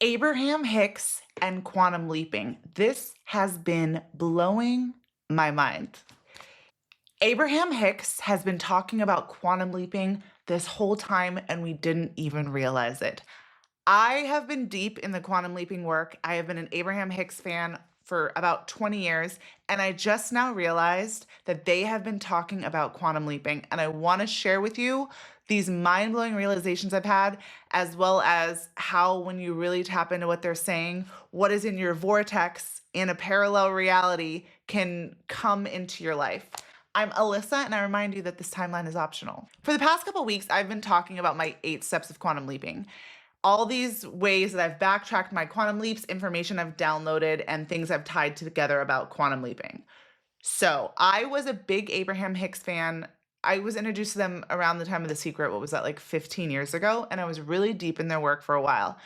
Abraham Hicks and quantum leaping. This has been blowing my mind. Abraham Hicks has been talking about quantum leaping this whole time, and we didn't even realize it. I have been deep in the quantum leaping work. I have been an Abraham Hicks fan for about 20 years, and I just now realized that they have been talking about quantum leaping. And I want to share with you these mind blowing realizations I've had, as well as how, when you really tap into what they're saying, what is in your vortex in a parallel reality can come into your life. I'm Alyssa, and I remind you that this timeline is optional. For the past couple weeks, I've been talking about my 8 steps of quantum leaping. All these ways that I've backtracked my quantum leaps, information I've downloaded, and things I've tied together about quantum leaping. So I was a big Abraham Hicks fan. I was introduced to them around the time of The Secret. What was that, like 15 years ago? And I was really deep in their work for a while.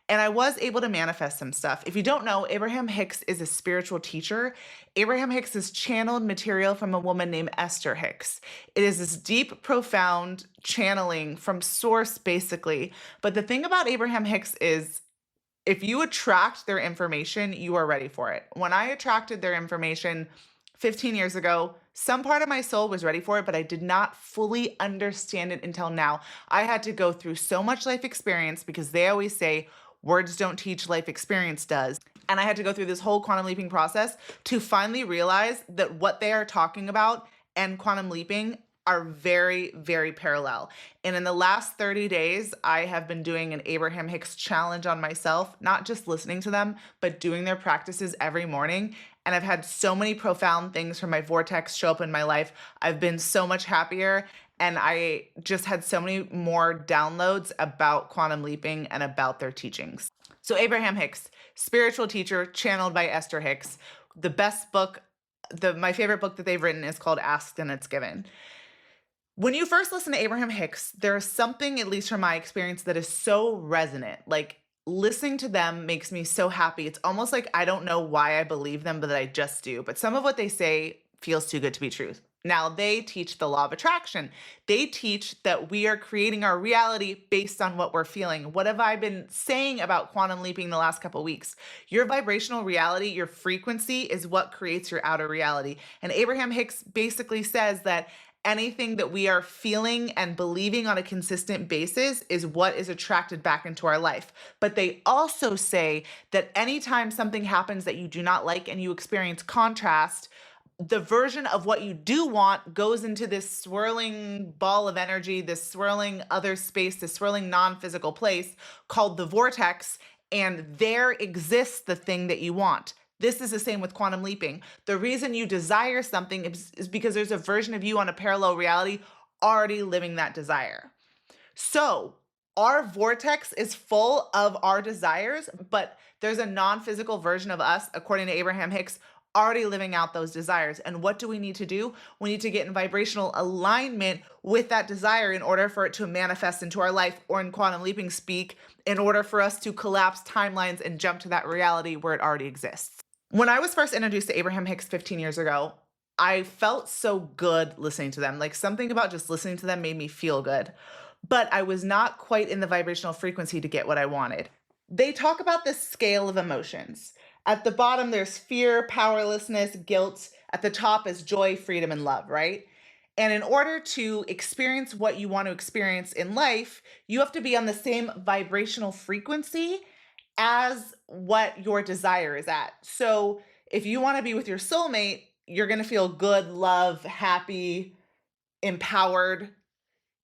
And I was able to manifest some stuff. If you don't know, Abraham Hicks is a spiritual teacher. Abraham Hicks is channeled material from a woman named Esther Hicks. It is this deep, profound channeling from source, basically. But the thing about Abraham Hicks is if you attract their information, you are ready for it. When I attracted their information 15 years ago, some part of my soul was ready for it, but I did not fully understand it until now. I had to go through so much life experience because they always say, words don't teach, life experience does. And I had to go through this whole quantum leaping process to finally realize that what they are talking about and quantum leaping are very, very parallel. And in the last 30 days, I have been doing an Abraham Hicks challenge on myself, not just listening to them, but doing their practices every morning. And I've had so many profound things from my vortex show up in my life. I've been so much happier. And I just had so many more downloads about quantum leaping and about their teachings. So Abraham Hicks, spiritual teacher, channeled by Esther Hicks. The best book, my favorite book that they've written is called Asked and It's Given. When you first listen to Abraham Hicks, there's something, at least from my experience, that is so resonant. Like listening to them makes me so happy. It's almost like I don't know why I believe them, but that I just do. But some of what they say feels too good to be true. Now, they teach the law of attraction. They teach that we are creating our reality based on what we're feeling. What have I been saying about quantum leaping the last couple of weeks? Your vibrational reality, your frequency is what creates your outer reality. And Abraham Hicks basically says that anything that we are feeling and believing on a consistent basis is what is attracted back into our life. But they also say that anytime something happens that you do not like and you experience contrast, the version of what you do want goes into this swirling ball of energy, this swirling other space, this swirling non-physical place called the vortex, and there exists the thing that you want. This is the same with quantum leaping. The reason you desire something is because there's a version of you on a parallel reality already living that desire. So our vortex is full of our desires, but there's a non-physical version of us, according to Abraham Hicks, already living out those desires. And what do we need to do? We need to get in vibrational alignment with that desire in order for it to manifest into our life, or in quantum leaping speak, in order for us to collapse timelines and jump to that reality where it already exists. When I was first introduced to Abraham Hicks 15 years ago, I felt so good listening to them. Like something about just listening to them made me feel good. But I was not quite in the vibrational frequency to get what I wanted. They talk about this scale of emotions. At the bottom, there's fear, powerlessness, guilt. At the top is joy, freedom, and love, right? And in order to experience what you want to experience in life, you have to be on the same vibrational frequency as what your desire is at. So if you want to be with your soulmate, you're going to feel good, love, happy, empowered.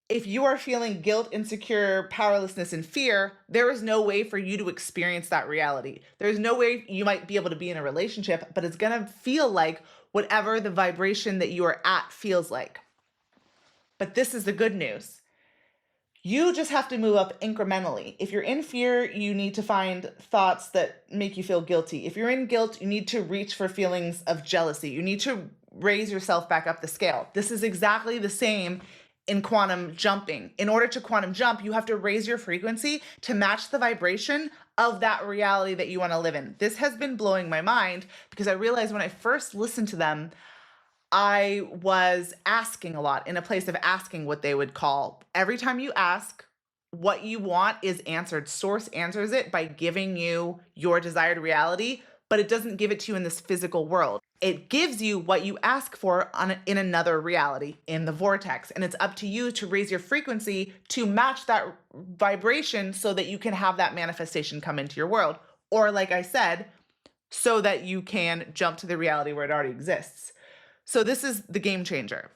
If you are feeling guilt, insecure, powerlessness, and fear, there is no way for you to experience that reality. There's no way you might be able to be in a relationship, but it's going to feel like whatever the vibration that you are at feels like. But this is the good news. You just have to move up incrementally. If you're in fear, you need to find thoughts that make you feel guilty. If you're in guilt, you need to reach for feelings of jealousy. You need to raise yourself back up the scale. This is exactly the same in quantum jumping. In order to quantum jump, you have to raise your frequency to match the vibration of that reality that you want to live in. This has been blowing my mind because I realized when I first listened to them, I was asking a lot, in a place of asking what they would call. Every time you ask, what you want is answered. Source answers it by giving you your desired reality, but it doesn't give it to you in this physical world. It gives you what you ask for in another reality, in the vortex. And it's up to you to raise your frequency to match that vibration so that you can have that manifestation come into your world. Or, like I said, so that you can jump to the reality where it already exists. So this is the game changer.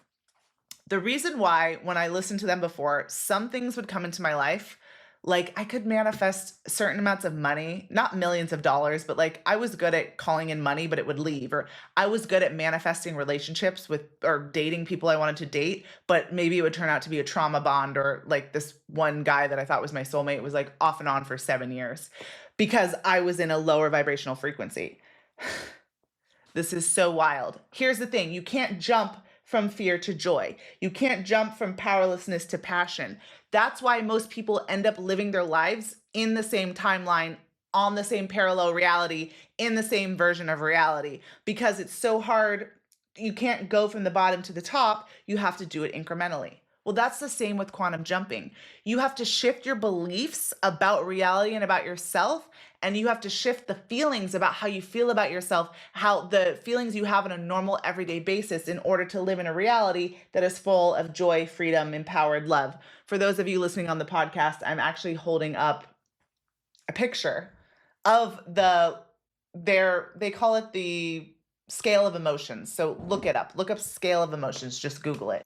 The reason why, when I listened to them before, some things would come into my life, like I could manifest certain amounts of money, not millions of dollars, but like I was good at calling in money, but it would leave. Or I was good at manifesting relationships with or dating people I wanted to date, but maybe it would turn out to be a trauma bond. Or like this one guy that I thought was my soulmate was like off and on for 7 years because I was in a lower vibrational frequency. This is so wild. Here's the thing. You can't jump from fear to joy. You can't jump from powerlessness to passion. That's why most people end up living their lives in the same timeline, on the same parallel reality, in the same version of reality, because it's so hard. You can't go from the bottom to the top. You have to do it incrementally. Well, that's the same with quantum jumping. You have to shift your beliefs about reality and about yourself, and you have to shift the feelings about how you feel about yourself, how the feelings you have on a normal everyday basis in order to live in a reality that is full of joy, freedom, empowered love. For those of you listening on the podcast, I'm actually holding up a picture of they call it the scale of emotions. So look it up. Look up scale of emotions. Just Google it.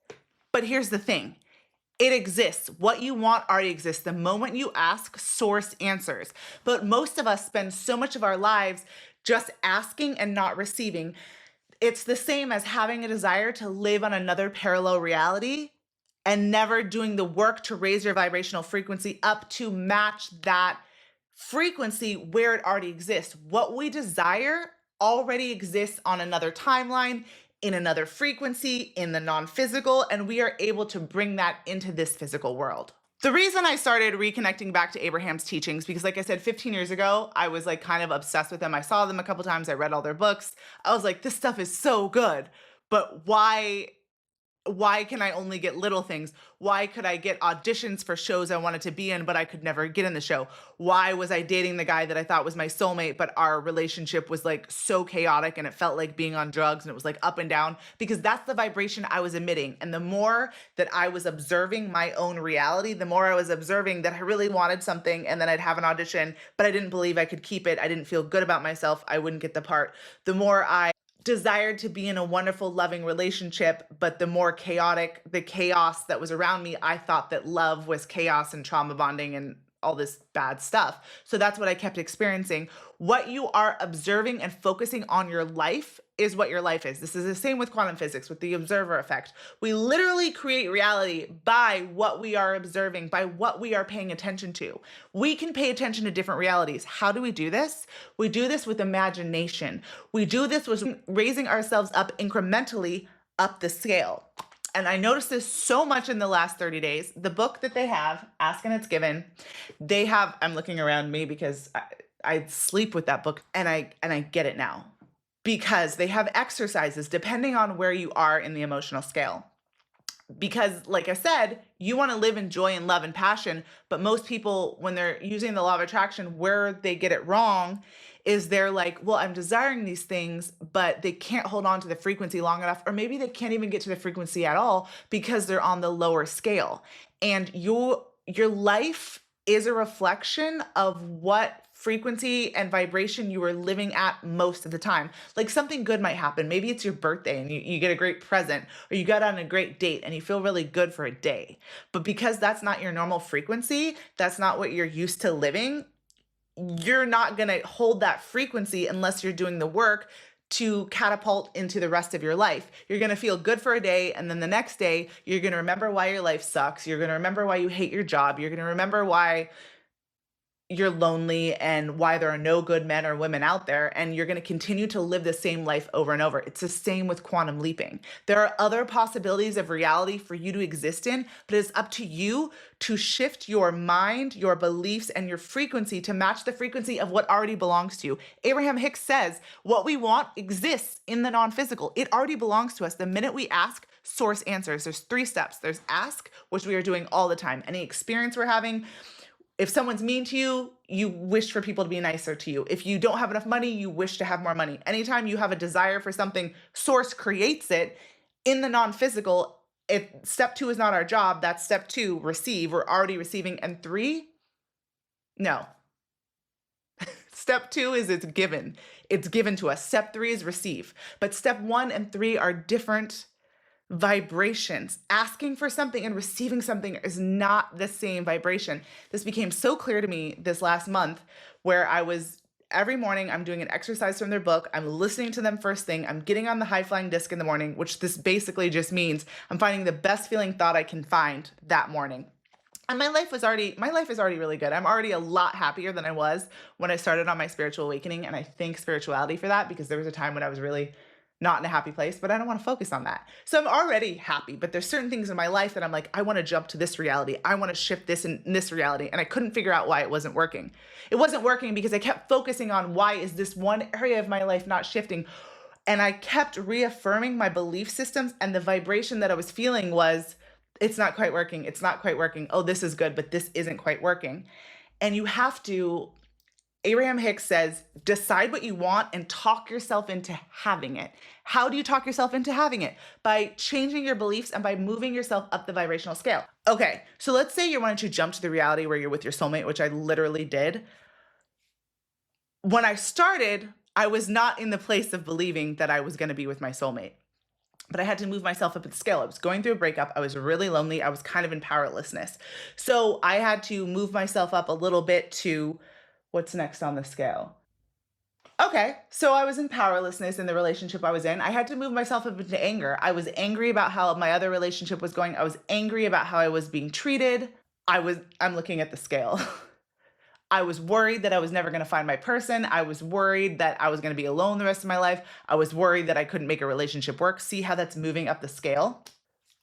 But here's the thing. It exists. What you want already exists. The moment you ask, source answers. But most of us spend so much of our lives just asking and not receiving. It's the same as having a desire to live on another parallel reality and never doing the work to raise your vibrational frequency up to match that frequency where it already exists. What we desire already exists on another timeline, in another frequency, in the non-physical, and we are able to bring that into this physical world. The reason I started reconnecting back to Abraham's teachings, because like I said, 15 years ago, I was like kind of obsessed with them. I saw them a couple times. I read all their books. I was like, this stuff is so good, but why can I only get little things? Why could I get auditions for shows I wanted to be in, but I could never get in the show? Why was I dating the guy that I thought was my soulmate, but our relationship was like so chaotic and it felt like being on drugs and it was like up and down? Because that's the vibration I was emitting. And the more that I was observing my own reality, the more I was observing that I really wanted something and then I'd have an audition, but I didn't believe I could keep it. I didn't feel good about myself. I wouldn't get the part. The more I desired to be in a wonderful, loving relationship, but the more chaotic, the chaos that was around me, I thought that love was chaos and trauma bonding and all this bad stuff. So that's what I kept experiencing. What you are observing and focusing on your life is what your life is. This is the same with quantum physics, with the observer effect. We literally create reality by what we are observing, by what we are paying attention to. We can pay attention to different realities. How do we do this? We do this with imagination. We do this with raising ourselves up incrementally up the scale. And I noticed this so much in the last 30 days. The book that they have, Ask and It's Given, they have, I'm looking around me because I sleep with that book and I get it now. Because they have exercises depending on where you are in the emotional scale. Because like I said, you want to live in joy and love and passion, but most people, when they're using the law of attraction, where they get it wrong is they're like, well, I'm desiring these things, but they can't hold on to the frequency long enough, or maybe they can't even get to the frequency at all because they're on the lower scale. And your life is a reflection of what frequency and vibration you are living at most of the time. Like something good might happen. Maybe it's your birthday and you get a great present, or you got on a great date and you feel really good for a day. But because that's not your normal frequency, that's not what you're used to living, you're not going to hold that frequency unless you're doing the work to catapult into the rest of your life. You're going to feel good for a day, and then the next day, you're going to remember why your life sucks. You're going to remember why you hate your job. You're going to remember why you're lonely and why there are no good men or women out there, and you're going to continue to live the same life over and over. It's the same with quantum leaping. There are other possibilities of reality for you to exist in, but it's up to you to shift your mind, your beliefs, and your frequency to match the frequency of what already belongs to you. Abraham Hicks says, what we want exists in the non-physical. It already belongs to us. The minute we ask, source answers. There's 3 steps. There's ask, which we are doing all the time. Any experience we're having, if someone's mean to you, you wish for people to be nicer to you. If you don't have enough money, you wish to have more money. Anytime you have a desire for something, source creates it in the non-physical. If step 2 is not our job, that's step 2, receive. We're already receiving. And 3, no. Step 2 is it's given. It's given to us. Step 3 is receive. But step 1 and 3 are different vibrations. Asking for something and receiving something is not the same vibration. This became so clear to me this last month, where every morning I'm doing an exercise from their book. I'm listening to them first thing. I'm getting on the high flying disc in the morning, which this basically just means I'm finding the best feeling thought I can find that morning. And my life is already really good. I'm already a lot happier than I was when I started on my spiritual awakening. And I thank spirituality for that, because there was a time when I was really not in a happy place, but I don't want to focus on that. So I'm already happy, but there's certain things in my life that I'm like, I want to jump to this reality. I want to shift this in this reality. And I couldn't figure out why it wasn't working. It wasn't working because I kept focusing on why is this one area of my life not shifting? And I kept reaffirming my belief systems, and the vibration that I was feeling was, it's not quite working. It's not quite working. Oh, this is good, but this isn't quite working. And you have to, Abraham Hicks says, decide what you want and talk yourself into having it. How do you talk yourself into having it? By changing your beliefs and by moving yourself up the vibrational scale. Okay, so let's say you wanted to jump to the reality where you're with your soulmate, which I literally did. When I started, I was not in the place of believing that I was going to be with my soulmate. But I had to move myself up the scale. I was going through a breakup. I was really lonely. I was kind of in powerlessness. So I had to move myself up a little bit to what's next on the scale. Okay, so I was in powerlessness in the relationship I was in. I had to move myself up into anger. I was angry about how my other relationship was going. I was angry about how I was being treated. I'm looking at the scale. I was worried that I was never going to find my person. I was worried that I was going to be alone the rest of my life. I was worried that I couldn't make a relationship work. See how that's moving up the scale?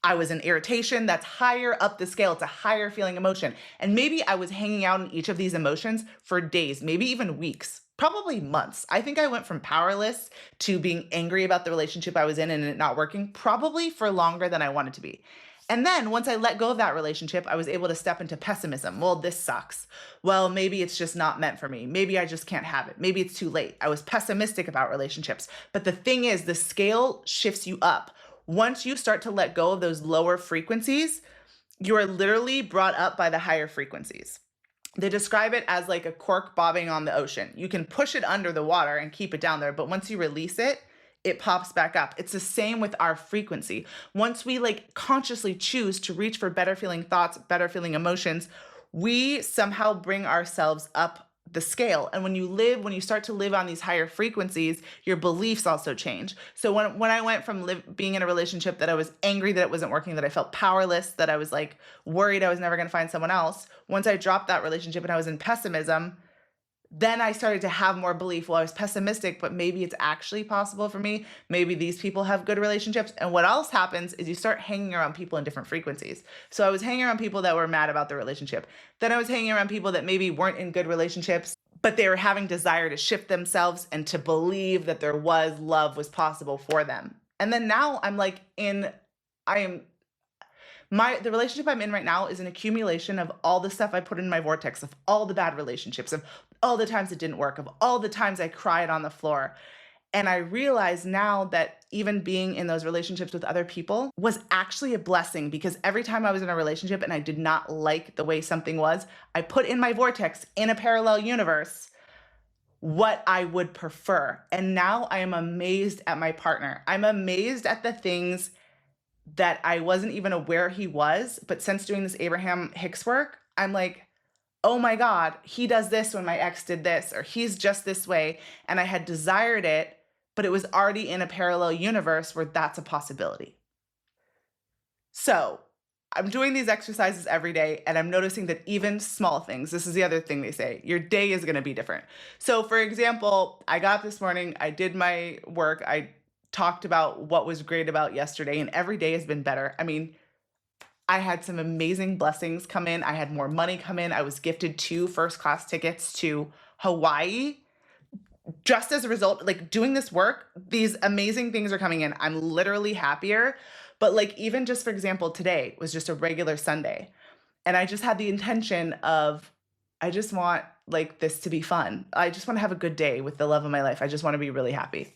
I was in irritation. That's higher up the scale. It's a higher feeling emotion. And maybe I was hanging out in each of these emotions for days, maybe even weeks, probably months. I think I went from powerless to being angry about the relationship I was in and it not working, probably for longer than I wanted to be. And then once I let go of that relationship, I was able to step into pessimism. Well, this sucks. Well, maybe it's just not meant for me. Maybe I just can't have it. Maybe it's too late. I was pessimistic about relationships. But the thing is, the scale shifts you up. Once you start to let go of those lower frequencies, you are literally brought up by the higher frequencies. They describe it as like a cork bobbing on the ocean. You can push it under the water and keep it down there, but once you release it, it pops back up. It's the same with our frequency. Once we consciously choose to reach for better feeling thoughts, better feeling emotions, we somehow bring ourselves up the scale. And when you start to live on these higher frequencies, your beliefs also change. So when I went from being in a relationship that I was angry that it wasn't working, that I felt powerless, that I was worried I was never going to find someone else, once I dropped that relationship and I was in pessimism, then I started to have more belief. Well, I was pessimistic, but maybe it's actually possible for me. Maybe these people have good relationships. And what else happens is you start hanging around people in different frequencies. So I was hanging around people that were mad about the relationship. Then I was hanging around people that maybe weren't in good relationships, but they were having desire to shift themselves and to believe that love was possible for them. And then now the relationship I'm in right now is an accumulation of all the stuff I put in my vortex, of all the bad relationships, of all the times it didn't work, of all the times I cried on the floor. And I realize now that even being in those relationships with other people was actually a blessing, because every time I was in a relationship and I did not like the way something was, I put in my vortex in a parallel universe what I would prefer. And now I am amazed at my partner. I'm amazed at the things that I wasn't even aware he was. But since doing this Abraham Hicks work, I'm like, oh my God, he does this when my ex did this, or he's just this way. And I had desired it, but it was already in a parallel universe where that's a possibility. So I'm doing these exercises every day and I'm noticing that even small things, this is the other thing they say, your day is going to be different. So for example, I got up this morning, I did my work, I talked about what was great about yesterday, and every day has been better. I mean, I had some amazing blessings come in. I had more money come in. I was gifted 2 first-class tickets to Hawaii. Just as a result, like doing this work, these amazing things are coming in. I'm literally happier. But like even just for example, today was just a regular Sunday. And I just had the intention of, I just want like this to be fun. I just want to have a good day with the love of my life. I just want to be really happy.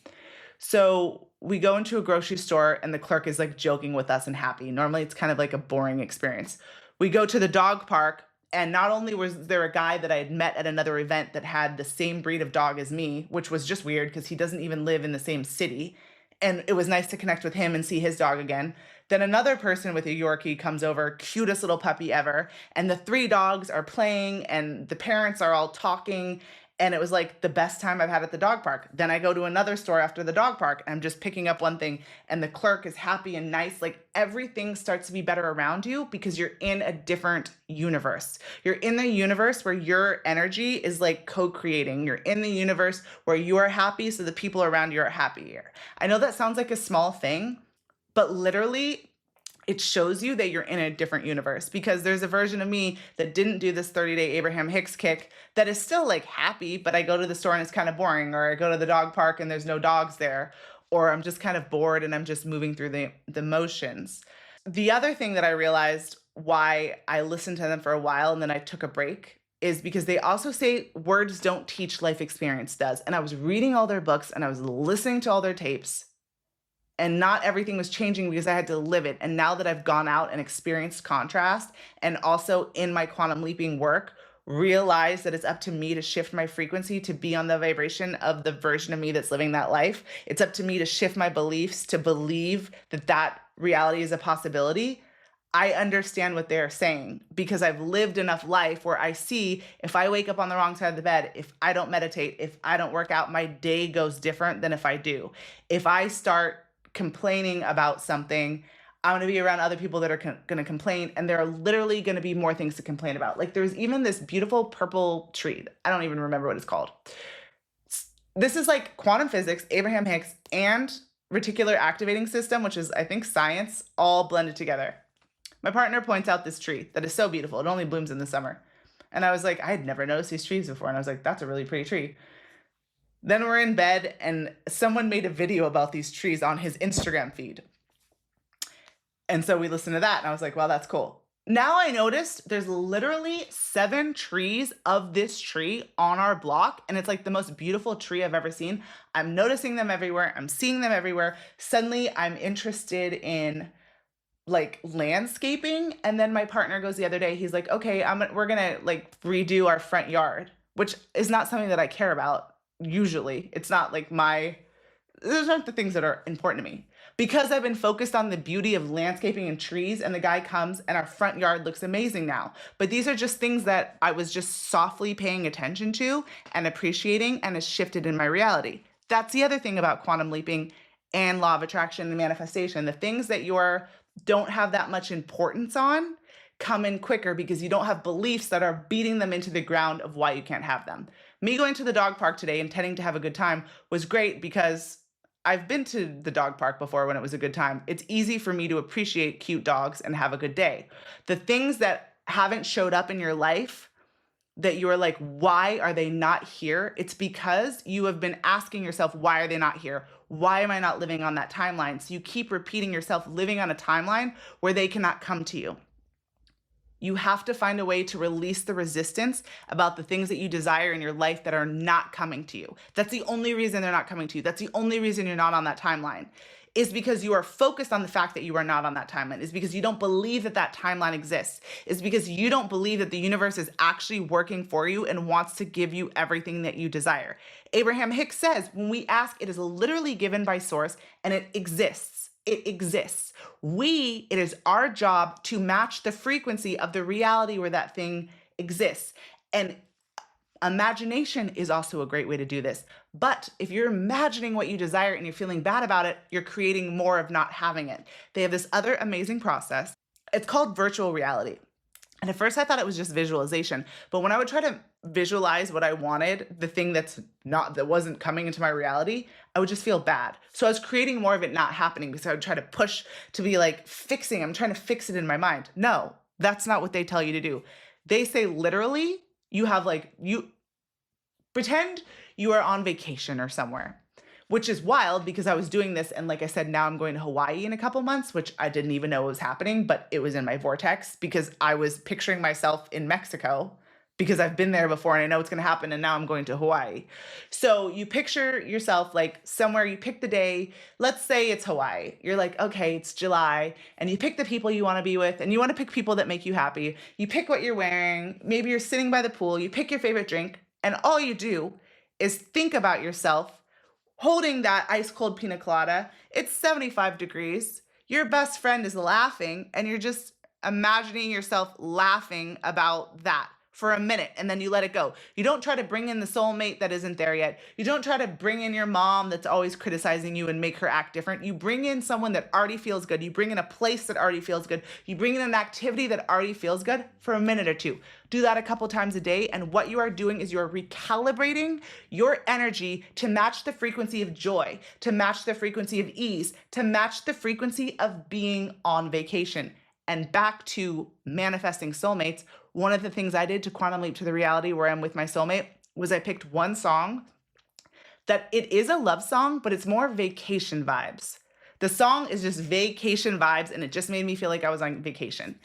So we go into a grocery store and the clerk is like joking with us and happy. Normally it's kind of like a boring experience. We go to the dog park, and not only was there a guy that I had met at another event that had the same breed of dog as me, which was just weird because he doesn't even live in the same city. And it was nice to connect with him and see his dog again. Then another person with a Yorkie comes over, cutest little puppy ever. And the 3 dogs are playing and the parents are all talking. And it was like the best time I've had at the dog park. Then I go to another store after the dog park and I'm just picking up one thing and the clerk is happy and nice. Like everything starts to be better around you because you're in a different universe. You're in the universe where your energy is like co-creating. You're in the universe where you are happy so the people around you are happier. I know that sounds like a small thing, but literally it shows you that you're in a different universe, because there's a version of me that didn't do this 30-day Abraham Hicks kick that is still like happy, but I go to the store and it's kind of boring, or I go to the dog park and there's no dogs there, or I'm just kind of bored and I'm just moving through the motions. The other thing that I realized why I listened to them for a while and then I took a break is because they also say words don't teach, life experience does. And I was reading all their books and I was listening to all their tapes, and not everything was changing because I had to live it. And now that I've gone out and experienced contrast, and also in my quantum leaping work, realize that it's up to me to shift my frequency to be on the vibration of the version of me that's living that life. It's up to me to shift my beliefs to believe that that reality is a possibility. I understand what they're saying because I've lived enough life where I see if I wake up on the wrong side of the bed, if I don't meditate, if I don't work out, my day goes different than if I do. If I start complaining about something, I'm going to be around other people that are going to complain, and there are literally going to be more things to complain about. Like there's even this beautiful purple tree. I don't even remember what it's called. This is like quantum physics, Abraham Hicks, and reticular activating system, which is I think science, all blended together. My partner points out this tree that is so beautiful. It only blooms in the summer. And I was like, I had never noticed these trees before. And I was like, that's a really pretty tree. Then we're in bed and someone made a video about these trees on his Instagram feed. And so we listened to that and I was like, wow, that's cool. Now I noticed there's literally 7 trees of this tree on our block, and it's like the most beautiful tree I've ever seen. I'm noticing them everywhere. I'm seeing them everywhere. Suddenly I'm interested in like landscaping. And then my partner goes the other day, he's like, okay, we're gonna like redo our front yard, which is not something that I care about. Usually it's not like those aren't the things that are important to me, because I've been focused on the beauty of landscaping and trees, and the guy comes and our front yard looks amazing now. But these are just things that I was just softly paying attention to and appreciating, and has shifted in my reality. That's the other thing about quantum leaping and law of attraction and manifestation. The things that don't have that much importance on come in quicker because you don't have beliefs that are beating them into the ground of why you can't have them. Me going to the dog park today, intending to have a good time, was great because I've been to the dog park before when it was a good time. It's easy for me to appreciate cute dogs and have a good day. The things that haven't showed up in your life that you are like, why are they not here? It's because you have been asking yourself, why are they not here? Why am I not living on that timeline? So you keep repeating yourself living on a timeline where they cannot come to you. You have to find a way to release the resistance about the things that you desire in your life that are not coming to you. That's the only reason they're not coming to you. That's the only reason you're not on that timeline, is because you are focused on the fact that you are not on that timeline, is because you don't believe that that timeline exists, is because you don't believe that the universe is actually working for you and wants to give you everything that you desire. Abraham Hicks says, when we ask, it is literally given by source, and it exists. It exists. It is our job to match the frequency of the reality where that thing exists. And imagination is also a great way to do this. But if you're imagining what you desire and you're feeling bad about it, you're creating more of not having it. They have this other amazing process. It's called virtual reality. And at first I thought it was just visualization, but when I would try to visualize what I wanted, the thing that wasn't coming into my reality, I would just feel bad. So I was creating more of it not happening because I would try to push to be like I'm trying to fix it in my mind. No, that's not what they tell you to do. They say literally, you pretend you are on vacation or somewhere, which is wild because I was doing this. And like I said, now I'm going to Hawaii in a couple months, which I didn't even know was happening, but it was in my vortex because I was picturing myself in Mexico because I've been there before and I know it's going to happen. And now I'm going to Hawaii. So you picture yourself like somewhere, you pick the day, let's say it's Hawaii. You're like, okay, it's July, and you pick the people you want to be with, and you want to pick people that make you happy. You pick what you're wearing. Maybe you're sitting by the pool. You pick your favorite drink, and all you do is think about yourself holding that ice cold pina colada. It's 75 degrees. Your best friend is laughing, and you're just imagining yourself laughing about that for a minute, and then you let it go. You don't try to bring in the soulmate that isn't there yet. You don't try to bring in your mom that's always criticizing you and make her act different. You bring in someone that already feels good. You bring in a place that already feels good. You bring in an activity that already feels good for a minute or two. Do that a couple times a day, and what you are doing is you're recalibrating your energy to match the frequency of joy, to match the frequency of ease, to match the frequency of being on vacation. And back to manifesting soulmates, one of the things I did to quantum leap to the reality where I'm with my soulmate was I picked one song that it is a love song, but it's more vacation vibes. The song is just vacation vibes, and it just made me feel like I was on vacation.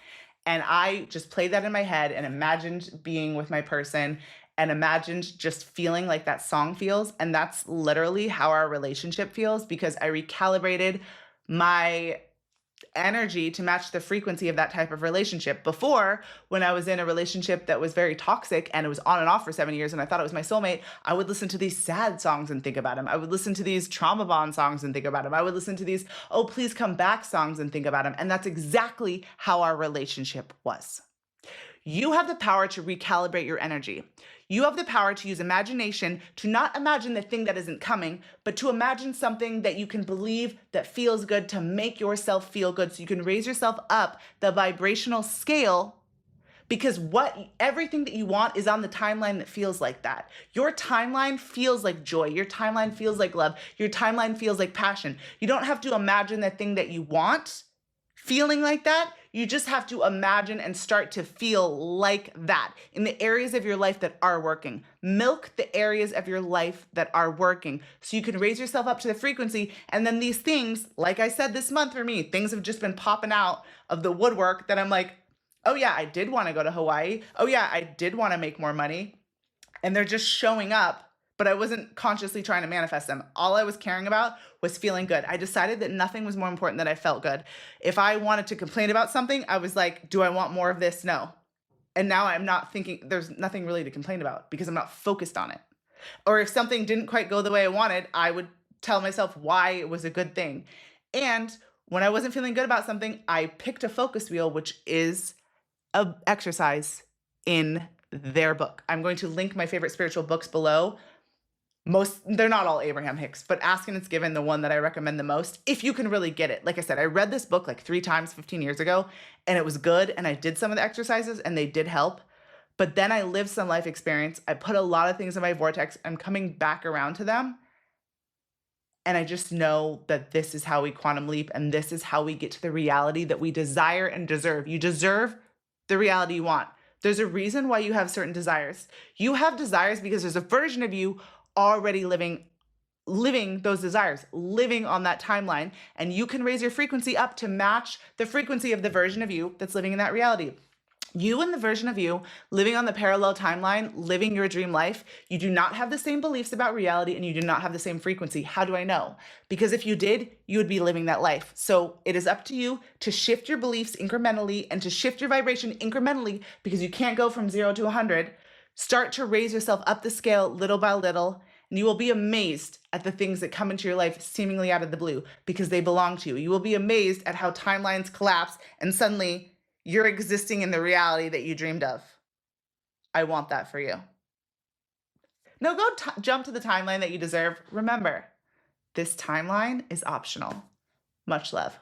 And I just played that in my head and imagined being with my person and imagined just feeling like that song feels. And that's literally how our relationship feels because I recalibrated my energy to match the frequency of that type of relationship. Before, when I was in a relationship that was very toxic and it was on and off for 7 years and I thought it was my soulmate, I would listen to these sad songs and think about him. I would listen to these trauma bond songs and think about him. I would listen to these, oh, please come back songs and think about him. And that's exactly how our relationship was. You have the power to recalibrate your energy. You have the power to use imagination to not imagine the thing that isn't coming, but to imagine something that you can believe that feels good to make yourself feel good so you can raise yourself up the vibrational scale because everything that you want is on the timeline that feels like that. Your timeline feels like joy. Your timeline feels like love. Your timeline feels like passion. You don't have to imagine the thing that you want feeling like that. You just have to imagine and start to feel like that in the areas of your life that are working. Milk the areas of your life that are working so you can raise yourself up to the frequency. And then these things, like I said this month for me, things have just been popping out of the woodwork that I'm like, oh yeah, I did want to go to Hawaii. Oh yeah, I did want to make more money. And they're just showing up, but I wasn't consciously trying to manifest them. All I was caring about was feeling good. I decided that nothing was more important than I felt good. If I wanted to complain about something, I was like, do I want more of this? No. And now I'm not thinking, there's nothing really to complain about because I'm not focused on it. Or if something didn't quite go the way I wanted, I would tell myself why it was a good thing. And when I wasn't feeling good about something, I picked a focus wheel, which is an exercise in their book. I'm going to link my favorite spiritual books below. They're not all Abraham Hicks, but Ask and It's Given, the one that I recommend the most, if you can really get it. Like I said, I read this book like 3 times 15 years ago, and it was good, and I did some of the exercises, and they did help. But then I lived some life experience. I put a lot of things in my vortex. I'm coming back around to them. And I just know that this is how we quantum leap, and this is how we get to the reality that we desire and deserve. You deserve the reality you want. There's a reason why you have certain desires. You have desires because there's a version of you already living those desires, living on that timeline, and you can raise your frequency up to match the frequency of the version of you that's living in that reality. You and the version of you living on the parallel timeline, living your dream life, you do not have the same beliefs about reality and you do not have the same frequency. How do I know? Because if you did, you would be living that life. So it is up to you to shift your beliefs incrementally and to shift your vibration incrementally because you can't go from 0 to 100. Start to raise yourself up the scale little by little, and you will be amazed at the things that come into your life seemingly out of the blue because they belong to you. You will be amazed at how timelines collapse and suddenly you're existing in the reality that you dreamed of. I want that for you. No, go jump to the timeline that you deserve. Remember, this timeline is optional. Much love.